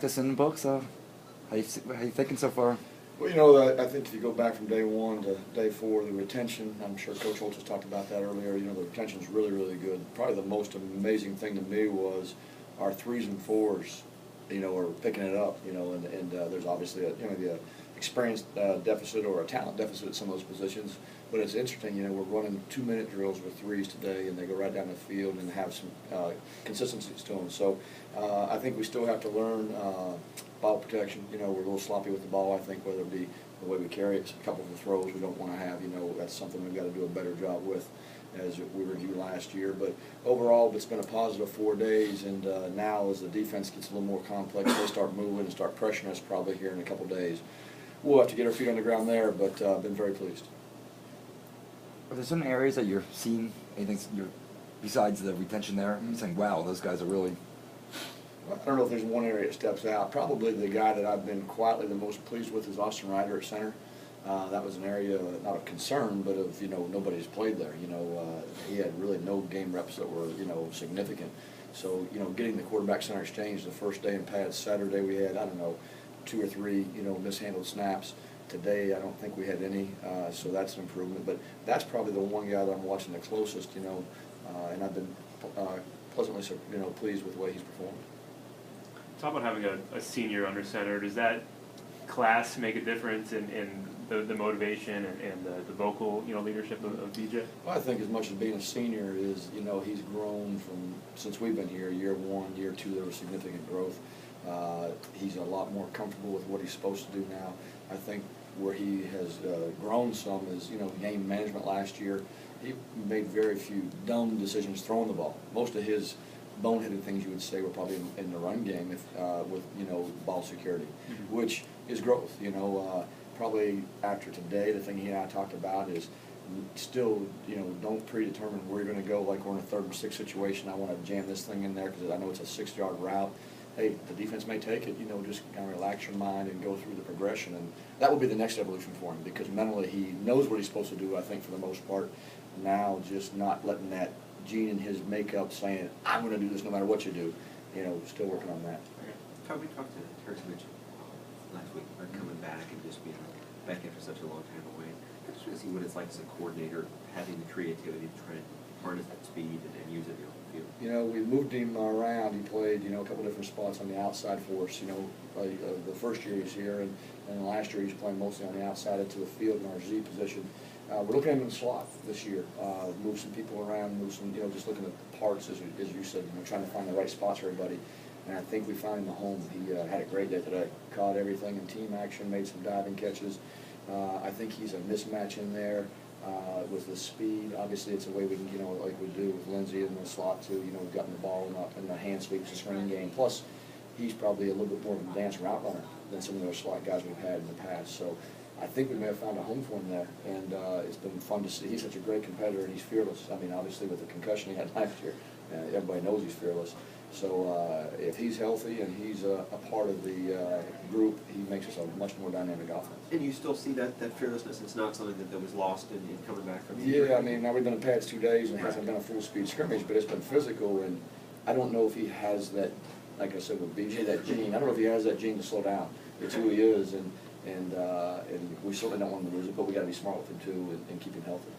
practice in the books. How you thinking so far? Well, you know, I think if you go back from day 1 to day 4, the retention, I'm sure Coach Holtz has talked about that earlier, you know, the retention is really, really good. Probably the most amazing thing to me was our 3s and 4s, you know, are picking it up, you know, and there's obviously the experience deficit or a talent deficit at some of those positions. But it's interesting, you know, we're running 2-minute drills with 3s today, and they go right down the field and have some consistencies to them. So I think we still have to learn ball protection. You know, we're a little sloppy with the ball, I think, whether it be the way we carry it, a couple of the throws we don't want to have. You know, that's something we've got to do a better job with, as we reviewed last year. But overall, it's been a positive 4 days, and now as the defense gets a little more complex, they start moving and start pressuring us probably here in a couple days. We'll have to get our feet on the ground there, but I've been very pleased. Are there some areas that you're seeing anything besides the retention there? You're saying, wow, those guys are really... I don't know if there's one area that steps out. Probably the guy that I've been quietly the most pleased with is Austin Ryder at center. That was an area not of concern, but of, you know, nobody's played there. You know, he had really no game reps that were, you know, significant. So, you know, getting the quarterback center exchange the first day in pads, Saturday we had, I don't know, 2 or 3, you know, mishandled snaps. Today, I don't think we had any, so that's an improvement. But that's probably the one guy that I'm watching the closest, you know, and I've been pleasantly, you know, pleased with the way he's performed. Talk about having a senior under center. Does that class make a difference in the motivation and the vocal, you know, leadership of BJ? Well, I think as much as being a senior is, you know, he's grown since we've been here. Year 1, year 2, there was significant growth. He's a lot more comfortable with what he's supposed to do now. I think where he has grown some is, you know, game management last year. He made very few dumb decisions throwing the ball. Most of his boneheaded things, you would say, were probably in the run game with, you know, ball security, which is growth. You know, probably after today, the thing he and I talked about is still, you know, don't predetermine where you're going to go. Like we're in a 3rd and 6 situation, I want to jam this thing in there because I know it's a 6-yard route. Hey, the defense may take it, you know, just kind of relax your mind and go through the progression. And that will be the next evolution for him because mentally he knows what he's supposed to do, I think, for the most part. Now just not letting that gene in his makeup saying, I'm going to do this no matter what you do. You know, still working on that. Todd, we talked to Terrence Mitchell last week about coming back and just being back after such a long time away. I just want to see what it's like as a coordinator, having the creativity to try and harness that speed and use it on the field. You know, we moved him around. He played, you know, a couple different spots on the outside for us. You know, the first year he was here, and last year he was playing mostly on the outside into the field in our Z position. We're looking at him in the slot this year. Move some people around, move some, you know, just looking at parts, as you said, you know, trying to find the right spots for everybody. And I think we found him a home. He had a great day today. Caught everything in team action, made some diving catches. I think he's a mismatch in there with the speed. Obviously, it's a way we can, you know, like we do with Lindsey in the slot too. You know, we've gotten the ball in the hand sweeps, the screen game. Plus, he's probably a little bit more of an advanced route runner than some of those slot guys we've had in the past. So I think we may have found a home for him there, and it's been fun to see. He's such a great competitor, and he's fearless. I mean, obviously with the concussion he had last year, everybody knows he's fearless. So if he's healthy and he's a part of the group, he makes us a much more dynamic offense. And you still see that fearlessness? It's not something that was lost in coming back from the Yeah, I mean, now we've been in pads 2 days, and it hasn't been a full-speed scrimmage, but it's been physical, and I don't know if he has that, like I said with BJ, that gene. I don't know if he has that gene to slow down. It's who he is, and we certainly don't want him to lose it, but we got to be smart with him too and keep him healthy.